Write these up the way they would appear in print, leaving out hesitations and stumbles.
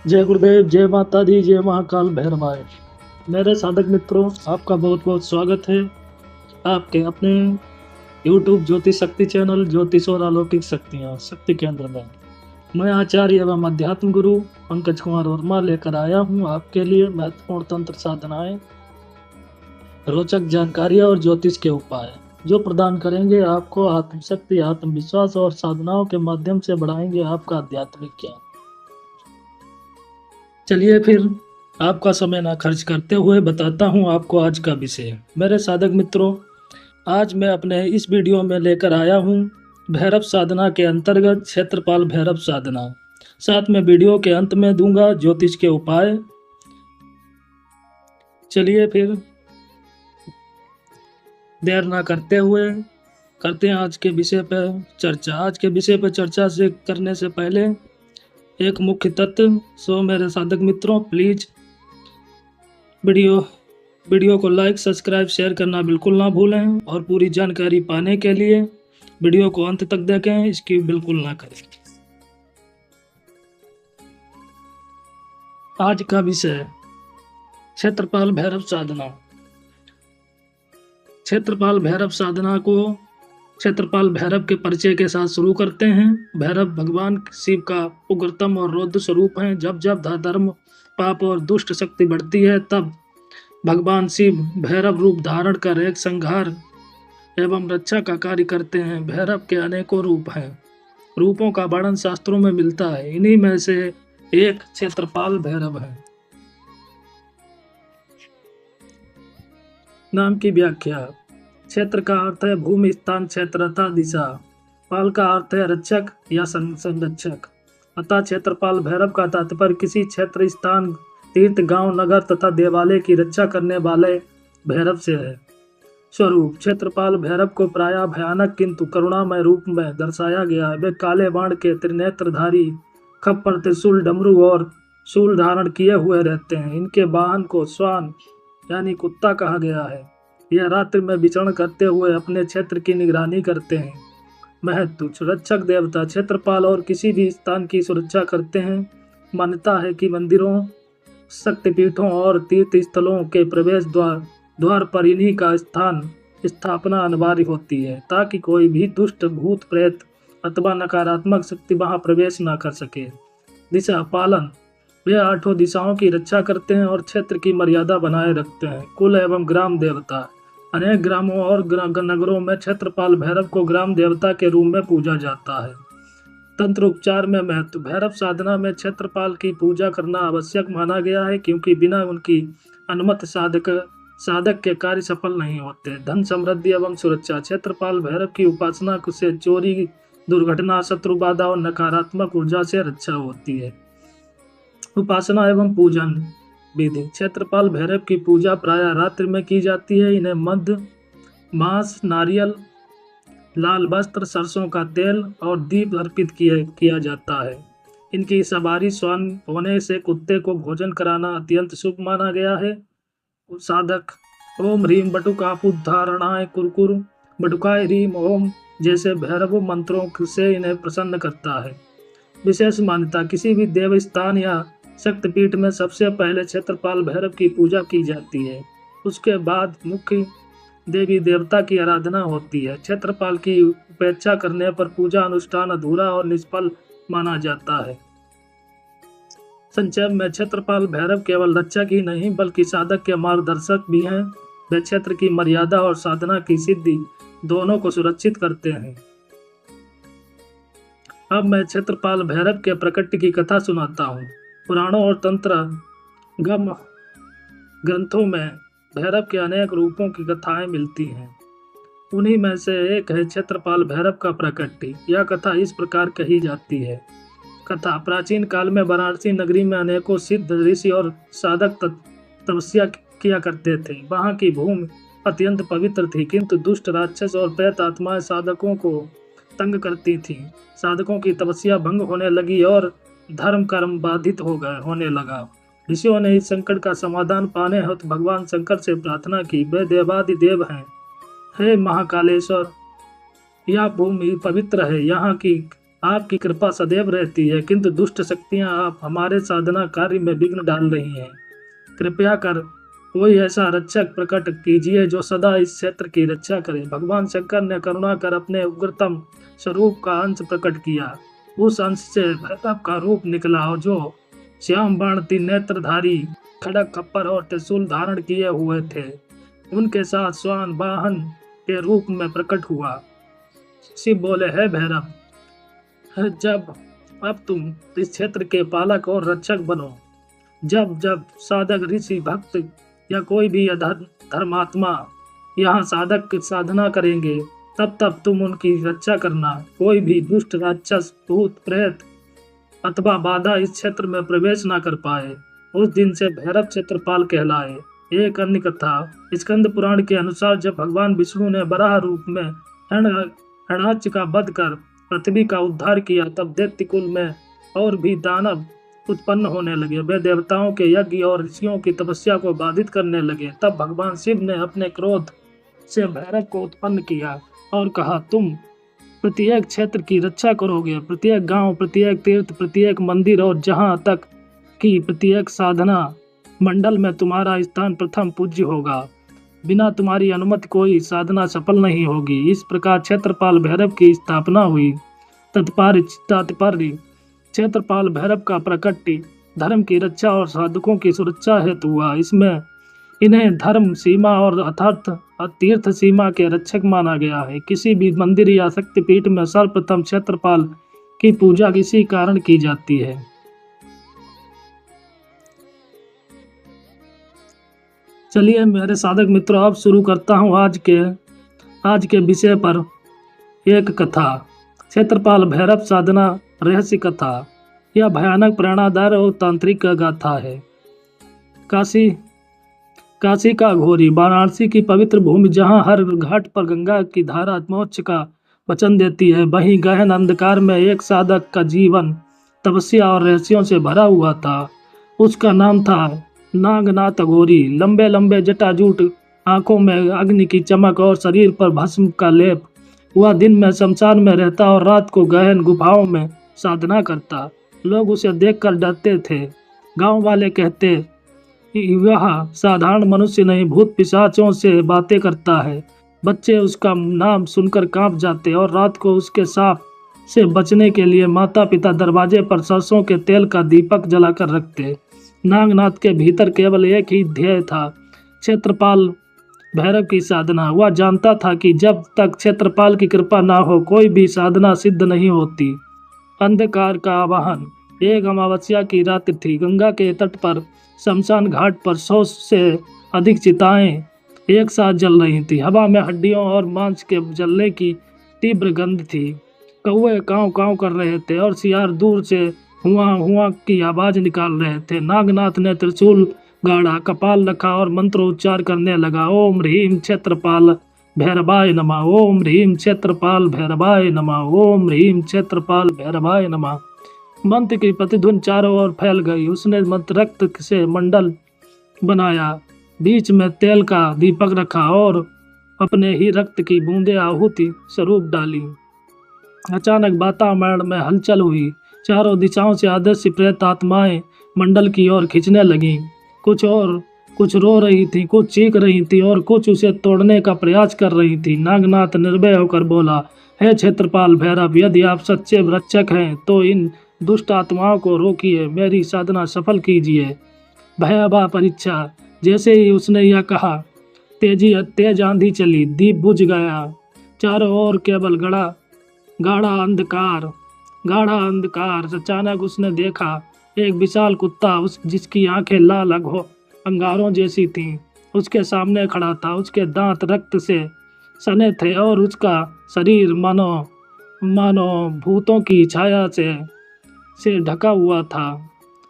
जय गुरुदेव, जय माता दी, जय महाकाल भैरवाय। मेरे साधक मित्रों, आपका बहुत बहुत स्वागत है आपके अपने YouTube ज्योतिष शक्ति चैनल ज्योतिष और अलौकिक शक्तियाँ शक्ति केंद्र में। मैं आचार्य एवं अध्यात्म गुरु पंकज कुमार वर्मा लेकर आया हूँ आपके लिए महत्वपूर्ण तंत्र साधनाएं, रोचक जानकारियाँ और ज्योतिष के उपाय जो प्रदान करेंगे आपको आत्मशक्ति, आत्मविश्वास और साधनाओं के माध्यम से बढ़ाएंगे आपका आध्यात्मिक ज्ञान। चलिए फिर आपका समय ना खर्च करते हुए बताता हूँ आपको आज का विषय। मेरे साधक मित्रों, आज मैं अपने इस वीडियो में लेकर आया हूँ भैरव साधना के अंतर्गत क्षेत्रपाल भैरव साधना। साथ में वीडियो के अंत में दूंगा ज्योतिष के उपाय। चलिए फिर देर ना करते हुए करते हैं आज के विषय पर चर्चा। आज के विषय पर चर्चा से करने से पहले एक मुख्य तत्व। सो मेरे साधक मित्रों, प्लीज वीडियो को लाइक, सब्सक्राइब, शेयर करना बिल्कुल ना भूलें और पूरी जानकारी पाने के लिए वीडियो को अंत तक देखें, इसकी बिल्कुल ना करें। आज का विषय क्षेत्रपाल भैरव साधना। क्षेत्रपाल भैरव साधना को क्षेत्रपाल भैरव के परिचय के साथ शुरू करते हैं। भैरव भगवान शिव का उग्रतम और रौद्र स्वरूप हैं। जब जब धर्म, पाप और दुष्ट शक्ति बढ़ती है, तब भगवान शिव भैरव रूप धारण कर एक संहार एवं रक्षा का कार्य करते हैं। भैरव के अनेकों रूप हैं। रूपों का वर्णन शास्त्रों में मिलता है। इन्हीं में से एक क्षेत्रपाल भैरव है। नाम की व्याख्या। क्षेत्र का अर्थ है भूमि, स्थान, क्षेत्र अर्थात दिशा। पाल का अर्थ है रक्षक या संरक्षक। अतः क्षेत्रपाल भैरव का तात्पर्य किसी क्षेत्र, स्थान, तीर्थ, गांव, नगर तथा देवालय की रक्षा करने वाले भैरव से है। स्वरूप। क्षेत्रपाल भैरव को प्रायः भयानक किंतु करुणामय रूप में दर्शाया गया है। वे काले बाण के त्रिनेत्रधारी, खप्पर, त्रिशूल, डमरू और शूल धारण किए हुए रहते हैं। इनके वाहन को श्वान यानी कुत्ता कहा गया है। यह रात्रि में विचरण करते हुए अपने क्षेत्र की निगरानी करते हैं। महत्व। सुरक्षक देवता क्षेत्रपाल और किसी भी स्थान की सुरक्षा करते हैं। मान्यता है कि मंदिरों, शक्तिपीठों और तीर्थ स्थलों के प्रवेश द्वार पर इन्हीं का स्थापना अनिवार्य होती है, ताकि कोई भी दुष्ट, भूत, प्रेत अथवा नकारात्मक शक्ति वहां प्रवेश न कर सके। दिशा पालन। वे आठों दिशाओं की रक्षा करते हैं और क्षेत्र की मर्यादा बनाए रखते हैं। कुल एवं ग्राम देवता। अनेक ग्रामों और नगरों में क्षेत्रपाल भैरव को ग्राम देवता के रूप में पूजा जाता है। तंत्र उपचार में महत्व। भैरव साधना में क्षेत्रपाल की पूजा करना आवश्यक माना गया है, क्योंकि बिना उनकी अनुमति साधक के कार्य सफल नहीं होते। धन, समृद्धि एवं सुरक्षा। क्षेत्रपाल भैरव की उपासना से चोरी, दुर्घटना, शत्रु बाधा और नकारात्मक ऊर्जा से रक्षा होती है। उपासना एवं पूजन विधि। क्षेत्रपाल भैरव की पूजा प्रायः रात्रि में की जाती है। इन्हें मध, मांस, नारियल, लाल वस्त्र, सरसों का तेल और दीप अर्पित किया जाता है। इनकी सवारी श्वान होने से कुत्ते को भोजन कराना अत्यंत शुभ माना गया है। साधक ओम ह्रीम बटुकापुद्धारणाय कुरकुर बटुकाय ह्रीम ओम जैसे भैरव मंत्रों से इन्हें प्रसन्न करता है। विशेष मान्यता। किसी भी देव स्थान या शक्तिपीठ में सबसे पहले क्षेत्रपाल भैरव की पूजा की जाती है। उसके बाद मुख्य देवी देवता की आराधना होती है। क्षेत्रपाल की उपेक्षा करने पर पूजा अनुष्ठान अधूरा और निष्फल माना जाता है। संक्षेप में, क्षेत्रपाल भैरव केवल रक्षक ही नहीं बल्कि साधक के मार्गदर्शक भी हैं। वे क्षेत्र की मर्यादा और साधना की सिद्धि दोनों को सुरक्षित करते हैं। अब मैं क्षेत्रपाल भैरव के प्रकट की कथा सुनाता हूँ। पुराणों और तंत्र ग्रंथों में भैरव के अनेक रूपों की कथाएं मिलती हैं। उन्हीं में से एक है क्षेत्रपाल भैरव का प्रकट। यह कथा इस प्रकार कही जाती है। कथा। प्राचीन काल में वाराणसी नगरी में अनेकों सिद्ध ऋषि और साधक तपस्या किया करते थे। वहां की भूमि अत्यंत पवित्र थी, किंतु दुष्ट राक्षस और प्रेत आत्माएं साधकों को तंग करती थीं। साधकों की तपस्या भंग होने लगी और धर्म कर्म बाधित होने लगा। ऋषियों ने इस संकट का समाधान पाने हेतु भगवान शंकर से प्रार्थना की। वे देवादिदेव हैं। हे महाकालेश्वर, यह भूमि पवित्र है। यहाँ की आपकी कृपा सदैव रहती है, किंतु दुष्ट शक्तियां आप हमारे साधना कार्य में विघ्न डाल रही हैं। कृपया कर कोई ऐसा रक्षक प्रकट कीजिए जो सदा इस क्षेत्र की रक्षा करे। भगवान शंकर ने करुणा कर अपने उग्रतम स्वरूप का अंश प्रकट किया। उस अंश से भैरव का रूप निकला और जो श्याम बाण तीन नेत्रधारी खड़ग खप्पर और त्रिशूल धारण किए हुए थे, उनके साथ श्वान वाहन के रूप में प्रकट हुआ। शिव बोले, है भैरव, जब अब तुम इस क्षेत्र के पालक और रक्षक बनो। जब जब साधक, ऋषि, भक्त या कोई भी धर्मात्मा यहाँ साधक की साधना करेंगे, तब तब तुम उनकी रक्षा करना। कोई भी दुष्ट राक्षस, भूत, प्रेत अथवा बाधा इस क्षेत्र में प्रवेश न कर पाए। उस दिन से भैरव क्षेत्रपाल कहलाए। एक अन्य कथा, स्कंद पुराण के अनुसार जब भगवान विष्णु ने वराह रूप में हरणाक्ष का वध कर पृथ्वी का उद्धार किया, तब दैत्य कुल में और भी दानव उत्पन्न होने लगे। वे देवताओं के यज्ञ और ऋषियों की तपस्या को बाधित करने लगे। तब भगवान शिव ने अपने क्रोध से भैरव को उत्पन्न किया और कहा, तुम प्रत्येक क्षेत्र की रक्षा करोगे। प्रत्येक गांव, प्रत्येक तीर्थ, प्रत्येक मंदिर और जहां तक कि प्रत्येक साधना मंडल में तुम्हारा स्थान प्रथम पूज्य होगा। बिना तुम्हारी अनुमति कोई साधना सफल नहीं होगी। इस प्रकार क्षेत्रपाल भैरव की स्थापना हुई। तात्पर्य, क्षेत्रपाल भैरव का प्रकट धर्म की रक्षा और साधकों की सुरक्षा हेतु हुआ। इसमें इन्हें धर्म सीमा और अर्थात तीर्थ सीमा के रक्षक माना गया है। किसी भी मंदिर या शक्तिपीठ में सर्वप्रथम क्षेत्रपाल की पूजा किसी कारण की जाती है। चलिए मेरे साधक मित्रों, अब शुरू करता हूँ आज के विषय पर एक कथा, क्षेत्रपाल भैरव साधना रहस्य कथा। यह भयानक, प्रेरणादायक और तांत्रिक गाथा है। काशी का घोरी, वाराणसी की पवित्र भूमि जहाँ हर घाट पर गंगा की धारा मोक्ष का वचन देती है, वहीं गहन अंधकार में एक साधक का जीवन तपस्या और रहस्यों से भरा हुआ था। उसका नाम था नागनाथ अघोरी। लंबे लंबे जटाजूट, आंखों में अग्नि की चमक और शरीर पर भस्म का लेप। वह दिन में शमशान में रहता और रात को गहन गुफाओं में साधना करता। लोग उसे देखकर डरते थे। गांव वाले कहते, वह साधारण मनुष्य नहीं, भूत पिशाचों से बातें करता है। बच्चे उसका नाम सुनकर कांप जाते और रात को उसके सांप से बचने के लिए माता पिता दरवाजे पर सरसों के तेल का दीपक जलाकर रखते। नागनाथ के भीतर केवल एक ही ध्येय था, क्षेत्रपाल भैरव की साधना। वह जानता था कि जब तक क्षेत्रपाल की कृपा ना हो, कोई भी साधना सिद्ध नहीं होती। अंधकार का आवाहन। एक अमावस्या की रात थी। गंगा के तट पर शमशान घाट पर 100 से अधिक चिताएं एक साथ जल रही थी। हवा में हड्डियों और मांस के जलने की तीव्र गंध थी। कौवे कांव कांव कर रहे थे और सियार दूर से हुआ हुआ की आवाज निकाल रहे थे। नागनाथ ने त्रिशूल गाड़ा, कपाल रखा और मंत्रोच्चार करने लगा। ओम ह्रीम क्षेत्रपाल भैरवाय नमः। ओम ह्रीम क्षेत्रपाल भैरवाय नमः। ओम ह्रीम क्षेत्रपाल भैरवाय नमः। मंत्र की प्रतिध्वनि चारों ओर फैल गई। उसने मंत्र रक्त से मंडल बनाया, बीच में तेल का दीपक रखा और अपने ही रक्त की बूंदे आहुति स्वरूप डाली। अचानक वातावरण में हलचल हुई। चारों दिशाओं से अदृश्य प्रेत आत्माएं मंडल की ओर खींचने लगीं। कुछ रो रही थी, कुछ चीख रही थी और कुछ उसे तोड़ने का प्रयास कर रही थी। नागनाथ निर्भय होकर बोला, हे क्षेत्रपाल भैरव, यदि आप सच्चे रक्षक हैं तो इन दुष्ट आत्माओं को रोकिए, मेरी साधना सफल कीजिए। भयावह परीक्षा। जैसे ही उसने यह कहा, तेज आंधी चली, दीप बुझ गया। चारों ओर केवल गाढ़ा अंधकार। अचानक उसने देखा एक विशाल कुत्ता, जिसकी आंखें लाल अंगारों जैसी थीं, उसके सामने खड़ा था। उसके दांत रक्त से सने थे और उसका शरीर मानो भूतों की छाया से ढका हुआ था।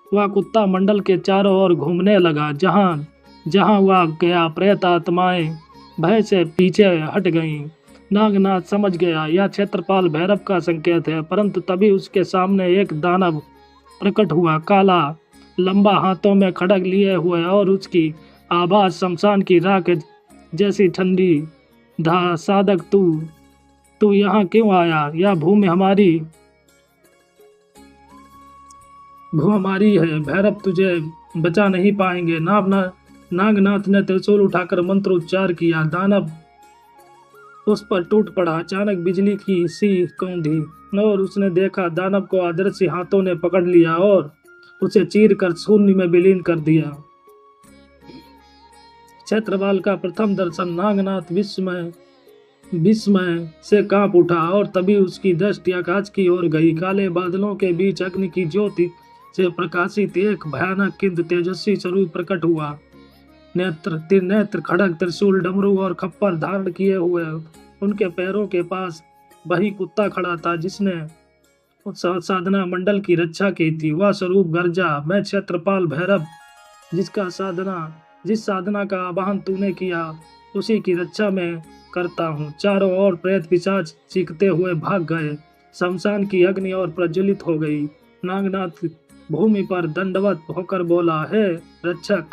वह कुत्ता मंडल के चारों ओर घूमने लगा। जहां वह गया, प्रेत आत्माएं भय से पीछे हट गईं। नागनाथ समझ गया यह क्षेत्रपाल भैरव का संकेत है, परंतु तभी उसके सामने एक दानव प्रकट हुआ, काला, लंबा, हाथों में खड्ग लिए हुए, और उसकी आवाज शमशान की राख जैसी ठंडी। साधक, तू यहाँ क्यों आया? यह भूमि हमारी भूमारी है, भैरव तुझे बचा नहीं पाएंगे। नागनाथ ने त्रिशूल उठाकर मंत्रोच्चार किया। दानव उस पर टूट पड़ा। अचानक बिजली की सी कौंधी और उसने देखा दानव को अदृश्य हाथों ने पकड़ लिया और उसे चीर कर शून्य में विलीन कर दिया। क्षेत्रपाल का प्रथम दर्शन नागनाथ विस्मय से कांप उठा और तभी उसकी दृष्टि आकाश की ओर गई। काले बादलों के बीच अग्नि की ज्योति से प्रकाशित एक भयानक किंतु तेजस्वी स्वरूप प्रकट हुआ। नेत्र त्रिनेत्र खड़ग त्रिशूल डमरू और खप्पर धारण किए हुए उनके पैरों के पास वही कुत्ता खड़ा था जिसने उस साधना मंडल की रक्षा की थी। वह स्वरूप गर्जा, मैं क्षेत्रपाल भैरव जिस साधना का आवाहन तूने किया उसी की रक्षा में करता हूँ। चारों ओर प्रेत पिशाच चीखते हुए भाग गए। शमशान की अग्नि और प्रज्वलित हो गई। नागनाथ भूमि पर दंडवत होकर बोला, हे रक्षक,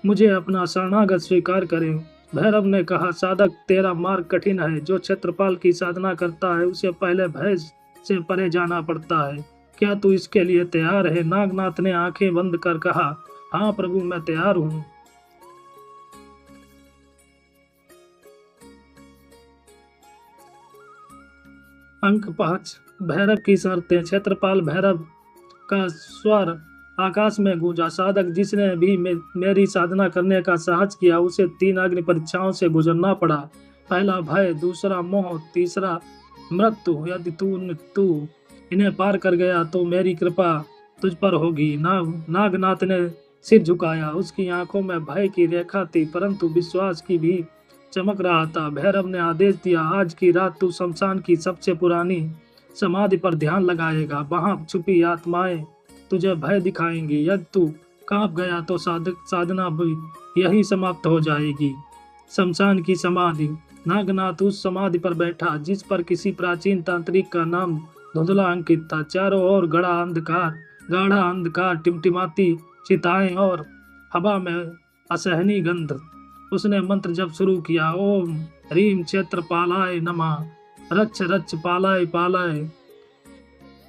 मुझे अपना शरणागत स्वीकार करें। भैरव ने कहा, साधक, तेरा मार्ग कठिन है। जो क्षेत्रपाल की साधना करता है उसे पहले भय से परे जाना पड़ता है। क्या तू इसके लिए तैयार है? नागनाथ ने आंखें बंद कर कहा, हाँ प्रभु, मैं तैयार हूँ। अंक 5। भैरव की शर्तें। क्षेत्रपाल भैरव का स्वर आकाश में गूंजा। साधक, जिसने भी मेरी साधना करने का साहस किया उसे 3 अग्नि परीक्षाओं से गुजरना पड़ा। पहला भय, दूसरा मोह, तीसरा मृत्यु। यदि तू इन्हें पार कर गया तो मेरी कृपा तुझ पर होगी। नागनाथ ने सिर झुकाया। उसकी आंखों में भय की रेखा थी परंतु विश्वास की भी चमक रहा था। भैरव ने आदेश दिया, आज की रात तू शमशान की सबसे पुरानी समाधि पर ध्यान लगाएगा। वहां छुपी आत्माएं तुझे भय दिखाएंगी। यदि तू कांप गया तो साधना भी यही समाप्त हो जाएगी। शमशान की समाधि। नागनाथ उस समाधि पर बैठा जिस पर किसी प्राचीन तांत्रिक का नाम धुंधला अंकित था। चारों ओर गाढ़ा अंधकार, टिमटिमाती चिताएं और हवा में असहनीय गंध। उसने मंत्र जब शुरू किया, ओम ह्रीम क्षेत्रपालाय नमः, रक्ष रक्ष पालाय पालाय।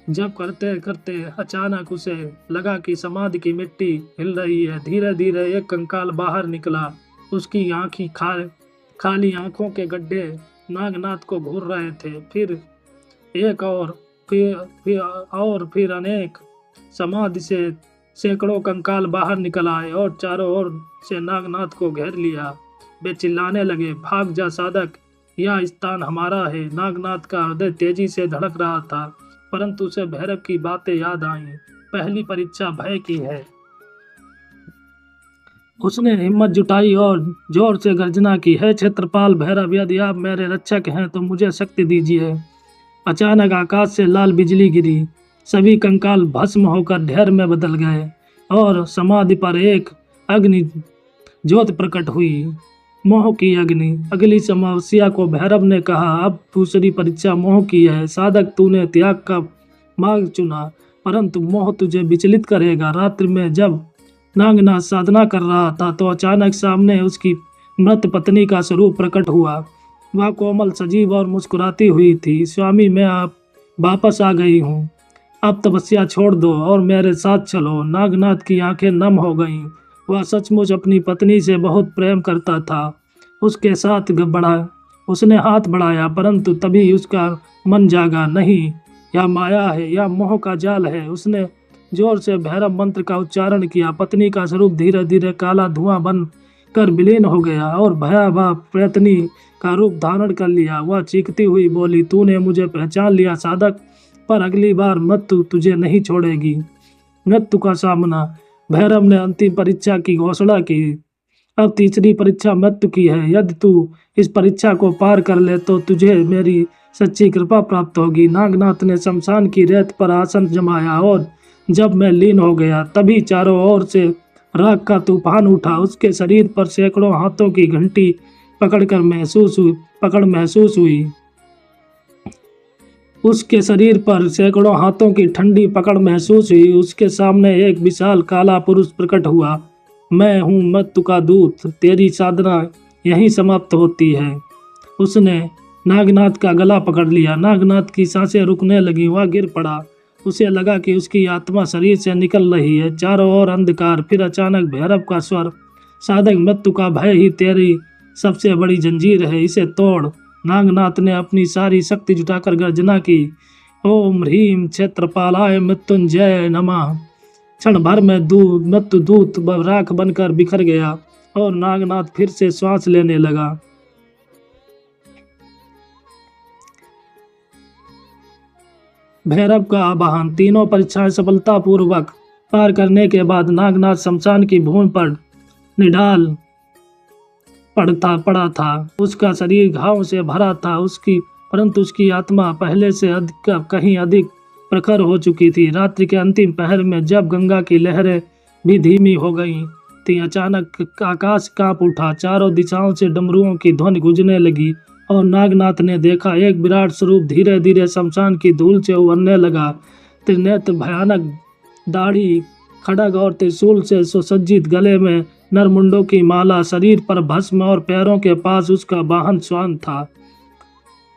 जब करते करते अचानक उसे लगा कि समाधि की मिट्टी हिल रही है। धीरे धीरे एक कंकाल बाहर निकला। उसकी आंखें खाली आंखों के गड्ढे नागनाथ को घूर रहे थे। फिर एक और फिर अनेक। समाधि से सैकड़ों कंकाल बाहर निकल आए और चारों ओर से नागनाथ को घेर लिया। वे चिल्लाने लगे, भाग जा साधक, यह स्थान हमारा है। नागनाथ का हृदय तेजी से धड़क रहा था परंतु उसे भैरव की बातें याद आईं। पहली परीक्षा भय की है। उसने हिम्मत जुटाई और जोर से गर्जना की, है क्षेत्रपाल भैरव, यदि आप मेरे रक्षक हैं तो मुझे शक्ति दीजिए। अचानक आकाश से लाल बिजली गिरी। सभी कंकाल भस्म होकर ढेर में बदल गए और समाधि पर एक अग्नि ज्योत प्रकट हुई, मोह की अग्नि। अगली समस्या को भैरव ने कहा, अब दूसरी परीक्षा मोह की है। साधक, तूने त्याग का मार्ग चुना परंतु मोह तुझे विचलित करेगा। रात्रि में जब नागनाथ साधना कर रहा था तो अचानक सामने उसकी मृत पत्नी का स्वरूप प्रकट हुआ। वह कोमल, सजीव और मुस्कुराती हुई थी। स्वामी, मैं आप वापस आ गई हूँ। अब तपस्या छोड़ दो और मेरे साथ चलो। नागनाथ की आंखें नम हो गईं। वह सचमुच अपनी पत्नी से बहुत प्रेम करता था। उसके साथ उसने हाथ बढ़ाया परंतु तभी उसका मन जागा। नहीं, यह माया है, यह मोह का जाल है। उसने जोर से भैरव मंत्र का उच्चारण किया। पत्नी का स्वरूप धीरे धीरे काला धुआं बन कर विलीन हो गया और भयावह प्रेतनी का रूप धारण कर लिया। वह चीखती हुई बोली, तूने मुझे पहचान लिया साधक, पर अगली बार मृत्यु तुझे नहीं छोड़ेगी। मृत्यु का सामना। भैरव ने अंतिम परीक्षा की घोषणा की। अब तीसरी परीक्षा मृत्यु की है। यदि तू इस परीक्षा को पार कर ले तो तुझे मेरी सच्ची कृपा प्राप्त होगी। नागनाथ ने शमशान की रेत पर आसन जमाया और जब मैं लीन हो गया तभी चारों ओर से राख का तूफान उठा। उसके शरीर पर सैकड़ों हाथों की घंटी पकड़ महसूस हुई। उसके शरीर पर सैकड़ों हाथों की ठंडी पकड़ महसूस हुई। उसके सामने एक विशाल काला पुरुष प्रकट हुआ। मैं हूँ मृत्यु का दूत, तेरी साधना यहीं समाप्त होती है। उसने नागनाथ का गला पकड़ लिया। नागनाथ की सांसें रुकने लगी। वह गिर पड़ा उसे लगा कि उसकी आत्मा शरीर से निकल रही है। चारों ओर अंधकार। फिर अचानक भैरव का स्वर, साधक मृत्यु का भय ही तेरी सबसे बड़ी जंजीर है, इसे तोड़। नागनाथ ने अपनी सारी शक्ति जुटाकर गर्जना की, ओम ह्रीम क्षेत्रपालाय मृत्युंजय नमः। क्षण भर में मृत्यु दूत राख बनकर बिखर गया और नागनाथ फिर से श्वास लेने लगा। भैरव का आवाहन। तीनों परीक्षाएं सफलतापूर्वक पार करने के बाद नागनाथ शमशान की भूमि पर निढाल पड़ा था। उसका शरीर घाव से भरा था, परंतु उसकी आत्मा पहले से कहीं अधिक प्रखर हो चुकी थी। रात्रि के अंतिम पहर में जब गंगा की लहरें भी धीमी हो गईं थी, अचानक आकाश कांप उठा। चारों दिशाओं से डमरुओं की ध्वनि गूंजने लगी और नागनाथ ने देखा एक विराट स्वरूप धीरे धीरे शमशान की धूल से उभरने लगा। त्रिनेत्र, भयानक दाढ़ी, खड्ग और त्रिशूल से सुसज्जित, गले में नरमुंडों की माला, शरीर पर भस्म और पैरों के पास उसका वाहन श्वान था।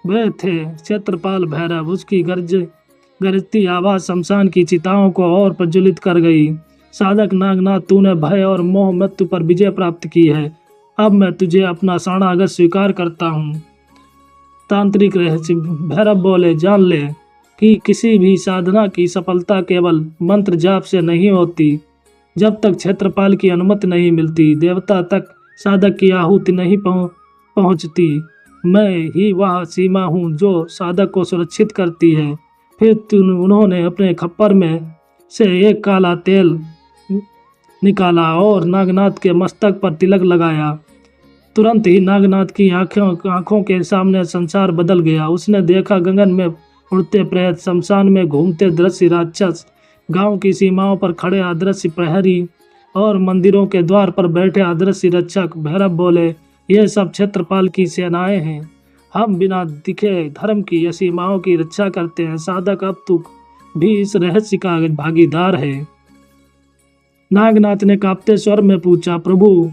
वे थे क्षेत्रपाल भैरव। उसकी गरजती आवाज शमशान की चिताओं को और प्रज्वलित कर गई। साधक नागनाथ, तूने भय और मोह मृत्यु पर विजय प्राप्त की है। अब मैं तुझे अपना शरणागत स्वीकार करता हूँ। तांत्रिक रहस्य। भैरव बोले, जान ले कि किसी भी साधना की सफलता केवल मंत्र जाप से नहीं होती। जब तक क्षेत्रपाल की अनुमति नहीं मिलती, देवता तक साधक की आहुति नहीं पहुंचती। मैं ही वह सीमा हूँ जो साधक को सुरक्षित करती है। फिर उन्होंने अपने खप्पर में से एक काला तेल निकाला और नागनाथ के मस्तक पर तिलक लगाया। तुरंत ही नागनाथ की आंखों के सामने संसार बदल गया। उसने देखा गगन में उड़ते प्रेत, शमशान में घूमते दृश्य राक्षस, गांव की सीमाओं पर खड़े अदृश्य प्रहरी और मंदिरों के द्वार पर बैठे अदृश्य रक्षक। भैरव बोले, ये सब क्षेत्रपाल की सेनाएं हैं। हम बिना दिखे धर्म की सीमाओं की रक्षा करते हैं। साधक अब तक भी इस रहस्य का भागीदार है। नागनाथ ने कांपते स्वर में पूछा, प्रभु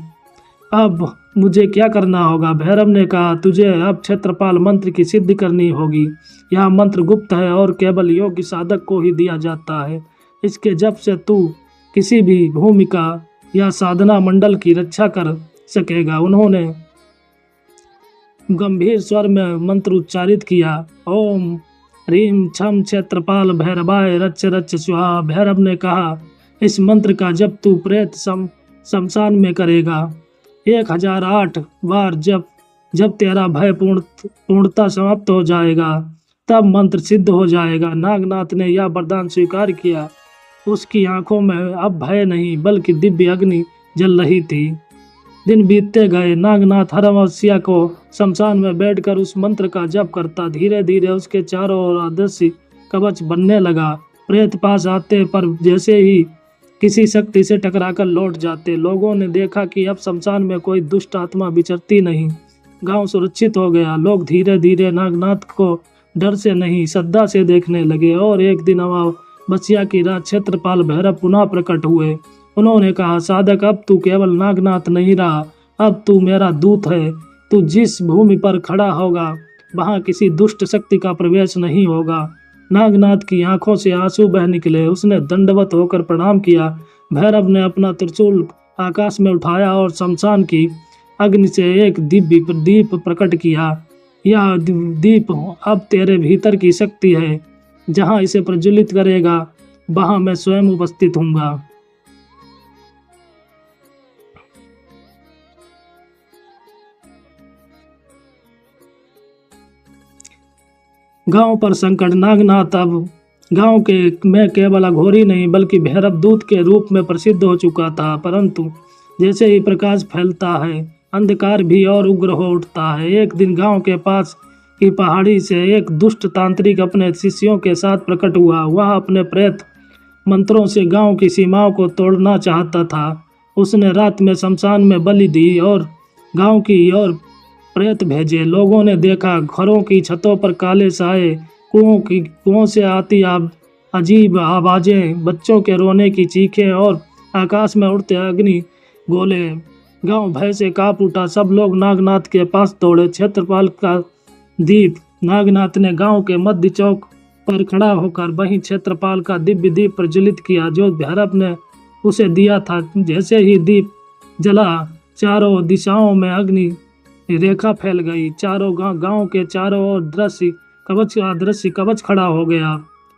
अब मुझे क्या करना होगा? भैरव ने कहा, तुझे अब क्षेत्रपाल मंत्र की सिद्धि करनी होगी। यह मंत्र गुप्त है और केवल योग्य साधक को ही दिया जाता है। इसके जप से तू किसी भी भूमिका या साधना मंडल की रक्षा कर सकेगा। उन्होंने गंभीर स्वर में मंत्र उच्चारित किया, ओम ह्रीम छम क्षेत्रपाल भैरवाय रच रच स्वाहा। भैरव ने कहा, इस मंत्र का जब तू प्रेत शमशान में करेगा 1008 बार, जब तेरा भय पूर्णता समाप्त हो जाएगा, तब मंत्र सिद्ध हो जाएगा। नागनाथ ने यह वरदान स्वीकार किया। उसकी आंखों में अब भय नहीं बल्कि दिव्य अग्नि जल रही थी। दिन बीतते गए। नागनाथ हर अमावस्या को शमशान में बैठकर उस मंत्र का जप करता। धीरे धीरे उसके चारों ओर अदृश्य कवच बनने लगा। प्रेत पास आते पर जैसे ही किसी शक्ति से टकराकर लौट जाते। लोगों ने देखा कि अब शमशान में कोई दुष्ट आत्मा विचरती नहीं। गांव सुरक्षित हो गया। लोग धीरे धीरे नागनाथ को डर से नहीं श्रद्धा से देखने लगे। और एक दिन अमावस्या की रात क्षेत्रपाल भैरव पुनः प्रकट हुए। उन्होंने कहा, साधक अब तू केवल नागनाथ नहीं रहा, अब तू मेरा दूत है। तू जिस भूमि पर खड़ा होगा वहां किसी दुष्ट शक्ति का प्रवेश नहीं होगा। नागनाथ की आंखों से आंसू बह निकले। उसने दंडवत होकर प्रणाम किया। भैरव ने अपना त्रिशूल आकाश में उठाया और शमशान की अग्नि से एक दिव्य दीप प्रकट किया। यह दीप अब तेरे भीतर की शक्ति है। जहां इसे प्रज्वलित करेगा वहां मैं स्वयं उपस्थित हूँगा। गांव पर संकट। नागनाथ अब गांव में केवल अघोरी नहीं बल्कि भैरव दूत के रूप में प्रसिद्ध हो चुका था। परंतु जैसे ही प्रकाश फैलता है, अंधकार भी और उग्र हो उठता है। एक दिन गांव के पास की पहाड़ी से एक दुष्ट तांत्रिक अपने शिष्यों के साथ प्रकट हुआ। वह अपने प्रेत मंत्रों से गांव की सीमाओं को तोड़ना चाहता था। उसने रात में शमशान में बलि दी और गांव की ओर प्रेत भेजे। लोगों ने देखा घरों की छतों पर काले साए, कुओं से आती अजीब आवाजें, बच्चों के रोने की चीखें और आकाश में उड़ते अग्नि गोले। गांव भय से कांप उठा। सब लोग नागनाथ के पास दौड़े। क्षेत्रपाल का दीप। नागनाथ ने गांव के मध्य चौक पर खड़ा होकर वहीं क्षेत्रपाल का दिव्य दीप प्रज्वलित किया जो भैरव ने उसे दिया था। जैसे ही दीप जला, चारों दिशाओं में अग्नि रेखा फैल गई। चारों गांव के चारों ओर दृश्य कवच खड़ा हो गया।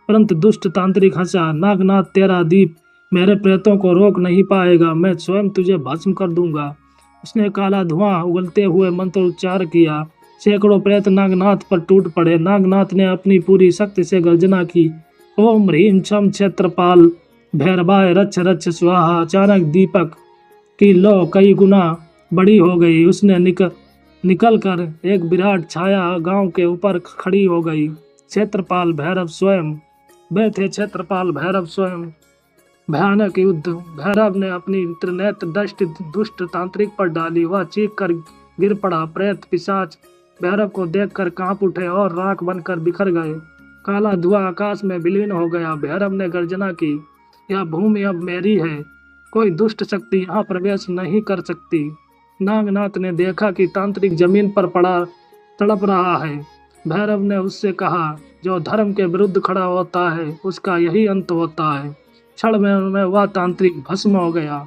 परंतु दुष्ट तांत्रिक हंसा, नागनाथ, तेरा दीप मेरे प्रेतों को रोक नहीं पाएगा, मैं स्वयं तुझे भस्म कर दूंगा। उसने काला धुआं उगलते हुए मंत्र उच्चार किया। सैकड़ों प्रेत नागनाथ पर टूट पड़े। नागनाथ ने अपनी पूरी शक्ति से गर्जना की, ओम ह्रीम छम क्षेत्रपाल भैरवाय रच्छ रच्छ स्वाहा। अचानक दीपक की लौ कई गुना बड़ी हो गई। उसने निकल कर एक विराट छाया गांव के ऊपर खड़ी हो गई। क्षेत्रपाल भैरव स्वयं वे थे, क्षेत्रपाल भैरव स्वयं। भयानक युद्ध। भैरव ने अपनी त्रिनेत्र दृष्टि दुष्ट तांत्रिक पर डाली। वह चीख कर गिर पड़ा। प्रेत पिशाच भैरव को देखकर कांप उठे और राख बनकर बिखर गए। काला धुआं आकाश में विलीन हो गया। भैरव ने गर्जना की, यह भूमि अब मेरी है, कोई दुष्ट शक्ति यहाँ प्रवेश नहीं कर सकती। नागनाथ ने देखा कि तांत्रिक जमीन पर पड़ा तड़प रहा है। भैरव ने उससे कहा, जो धर्म के विरुद्ध खड़ा होता है उसका यही अंत होता है। क्षण में वह तांत्रिक भस्म हो गया।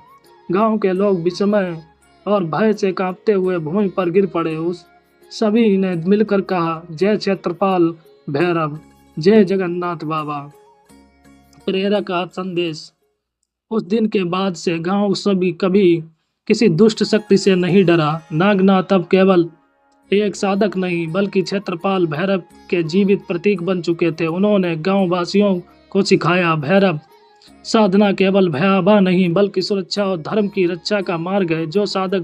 गांव के लोग विस्मय और भय से कांपते हुए भूमि पर गिर पड़े। उस सभी ने मिलकर कहा, जय क्षेत्रपाल भैरव, जय जगन्नाथ बाबा। प्रेरक संदेश। उस दिन के बाद से गांव सभी कभी किसी दुष्ट शक्ति से नहीं डरा। नागनाथ अब केवल एक साधक नहीं बल्कि क्षेत्रपाल भैरव के जीवित प्रतीक बन चुके थे। उन्होंने गांव वासियों को सिखाया, भैरव साधना केवल भयावह नहीं बल्कि सुरक्षा और धर्म की रक्षा का मार्ग है। जो साधक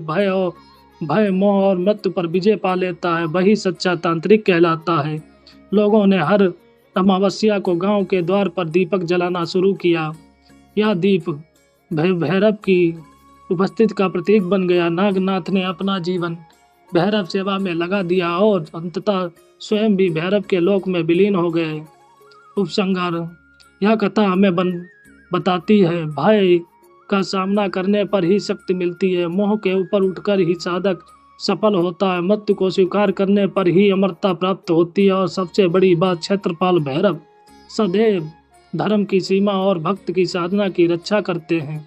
भय मोह और मृत्यु पर विजय पा लेता है वही सच्चा तांत्रिक कहलाता है। लोगों ने हर अमावस्या को गांव के द्वार पर दीपक जलाना शुरू किया। यह दीप भैरव की उपस्थिति का प्रतीक बन गया। नागनाथ ने अपना जीवन भैरव सेवा में लगा दिया और अंततः स्वयं भी भैरव के लोक में विलीन हो गए। उपसंहार। यह कथा हमें बताती है, भय का सामना करने पर ही शक्ति मिलती है। मोह के ऊपर उठकर ही साधक सफल होता है। मृत्यु को स्वीकार करने पर ही अमरता प्राप्त होती है। और सबसे बड़ी बात, क्षेत्रपाल भैरव सदैव धर्म की सीमा और भक्त की साधना की रक्षा करते हैं।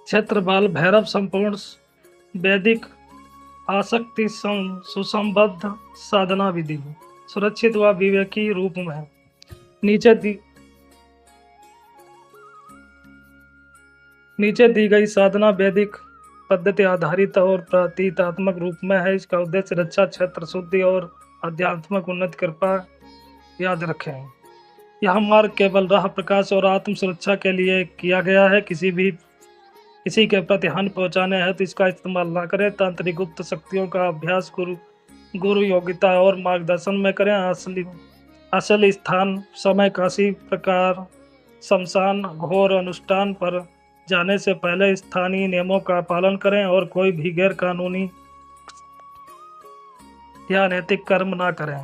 क्षेत्रपाल भैरव संपूर्ण वैदिक आसक्ति सुसंबद्ध साधना विधि, सुरक्षित व विवेकी रूप में नीचे दी गई साधना वैदिक पद्धति आधारित और प्रतीकात्मक रूप में है। इसका उद्देश्य रक्षा, क्षेत्र शुद्धि और आध्यात्मिक उन्नति कृपा याद रखें। यह मार्ग केवल राह प्रकाश और आत्म सुरक्षा के लिए किया गया है। किसी के प्रति हानि पहुंचाने है तो इसका इस्तेमाल ना करें। तांत्रिक गुप्त शक्तियों का अभ्यास गुरु योग्यता और मार्गदर्शन में करें। असली स्थान, समय, काशी, प्रकार, शमशान, घोर अनुष्ठान पर जाने से पहले स्थानीय नियमों का पालन करें और कोई भी गैर कानूनी या अनैतिक कर्म ना करें।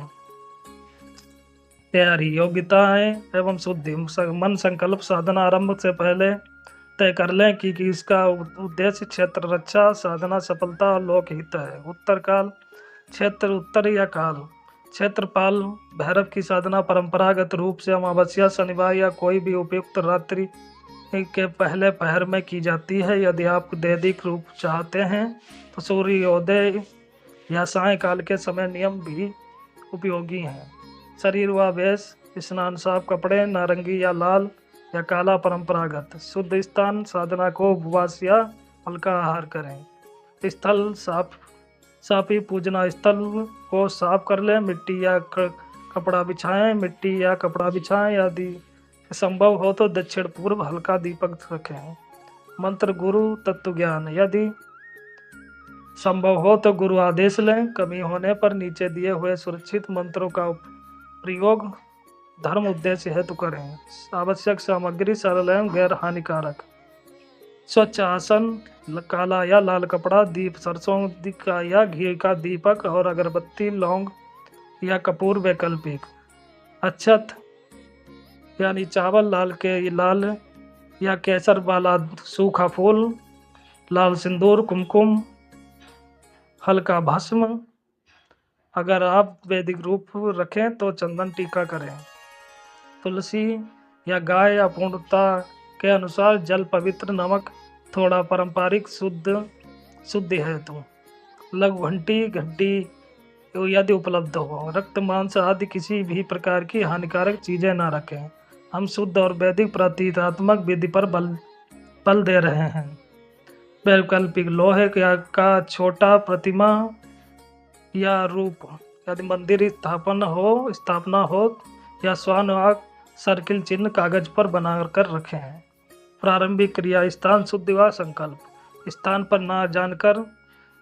तैयारी, योग्यताएं एवं शुद्धि। मन संकल्प साधना आरंभ से पहले तय कर लें कि इसका उद्देश्य क्षेत्र रक्षा, साधना सफलता और लोकहित है। उत्तर काल, क्षेत्र उत्तर या काल। क्षेत्रपाल भैरव की साधना परंपरागत रूप से अमावस्या, शनिवार या कोई भी उपयुक्त रात्रि के पहले पहर में की जाती है। यदि आप वैदिक रूप चाहते हैं तो सूर्योदय या सायंकाल के समय नियम भी उपयोगी हैं। शरीर व वेश, स्नान, साफ कपड़े, नारंगी या लाल या काला परंपरागत। शुद्ध स्थान, साधना को उपवास या हल्का आहार करें। स्थल साफी, पूजना स्थल को साफ कर लें। मिट्टी या कपड़ा बिछाएं। यदि संभव हो तो दक्षिण पूर्व हल्का दीपक रखें। मंत्र, गुरु तत्व ज्ञान। यदि संभव हो तो गुरु आदेश लें। कमी होने पर नीचे दिए हुए सुरक्षित मंत्रों का प्रयोग धर्म उद्देश्य हेतु करें। आवश्यक सामग्री सरल एवं गैर हानिकारक। स्वच्छ आसन, काला या लाल कपड़ा, दीप सरसों का या घी का दीपक और अगरबत्ती, लौंग या कपूर वैकल्पिक। अक्षत यानी चावल, लाल या केसर वाला सूखा फूल, लाल सिंदूर, कुमकुम, हल्का भस्म। अगर आप वैदिक रूप रखें तो चंदन टीका करें। तुलसी या गाय या पूर्णता के अनुसार जल, पवित्र नमक, थोड़ा पारंपरिक शुद्धि है तो लघु घंटी यदि उपलब्ध हो। रक्त, मांस आदि किसी भी प्रकार की हानिकारक चीजें ना रखें। हम शुद्ध और वैदिक प्रतीकात्मक विधि पर बल दे रहे हैं। वैकल्पिक लोहे का छोटा प्रतिमा या रूप यदि मंदिर स्थापना हो या श्वान आँख सर्किल चिन्ह कागज पर बनाकर रखें। प्रारंभिक क्रिया, स्थान शुद्धि व संकल्प। स्थान पर ना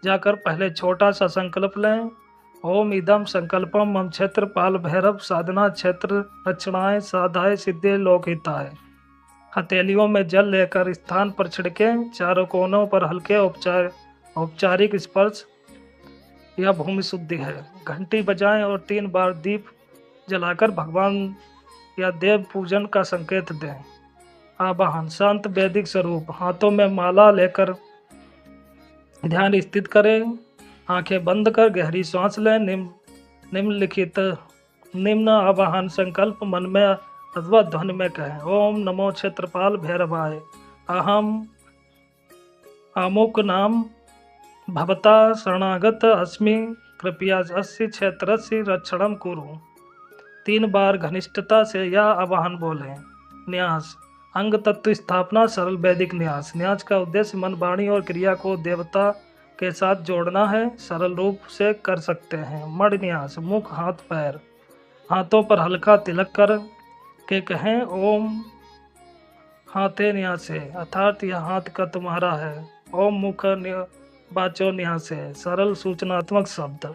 जाकर पहले छोटा सा संकल्प लें। ओम इदम संकल्पम मम क्षेत्रपाल भैरव साधना क्षेत्र रक्षणाय साधाय सिद्धे लोकहिताय। हथेलियों में जल लेकर स्थान पर छिड़कें। चारों कोनों पर हल्के औपचारिक स्पर्श यह भूमि शुद्धि है। घंटी बजाएं और 3 बार दीप जलाकर भगवान या देव पूजन का संकेत दें। आवाहन, शांत वैदिक स्वरूप। हाथों में माला लेकर ध्यान स्थित करें। आंखें बंद कर गहरी सांस लें। निम्न आवाहन संकल्प मन में अथवा ध्वनि में कहें। ओम नमो क्षेत्रपाल भैरवाय। अहम अमुक नाम भवता शरणागत अस्मि, कृपया अस्य क्षेत्रस्य रक्षणं कुरु। 3 बार घनिष्ठता से यह आवाहन बोलें। न्यास, अंग तत्व स्थापना, सरल वैदिक न्यास। न्यास का उद्देश्य मन, वाणी और क्रिया को देवता के साथ जोड़ना है। सरल रूप से कर सकते हैं। मण न्यास, मुख, हाथ, पैर। हाथों पर हल्का तिलक कर के कहें ओम हाथे न्यासे, अर्थात यह हाथ का तुम्हारा है। ओम मुख बाचो न्यासे, सरल सूचनात्मक शब्द।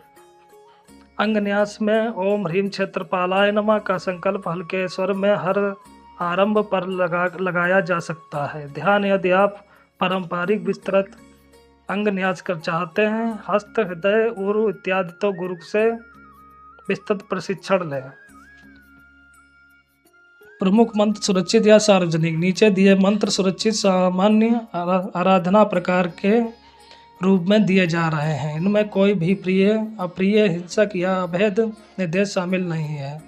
अंग न्यास में ओम ह्रीम क्षेत्रपालाय नमः का संकल्प हल्के स्वर में हर आरंभ पर लगाया जा सकता है। ध्यान, यदि आप पारंपरिक विस्तृत अंग न्यास कर चाहते हैं, हस्त, हृदय, उरु इत्यादि, तो गुरु से विस्तृत प्रशिक्षण लें। प्रमुख मंत्र सुरक्षित या सार्वजनिक। नीचे दिए मंत्र सुरक्षित सामान्य आराधना प्रकार के रूप में दिए जा रहे हैं। इनमें कोई भी प्रिय, अप्रिय, हिंसक या अवैध निर्देश शामिल नहीं है।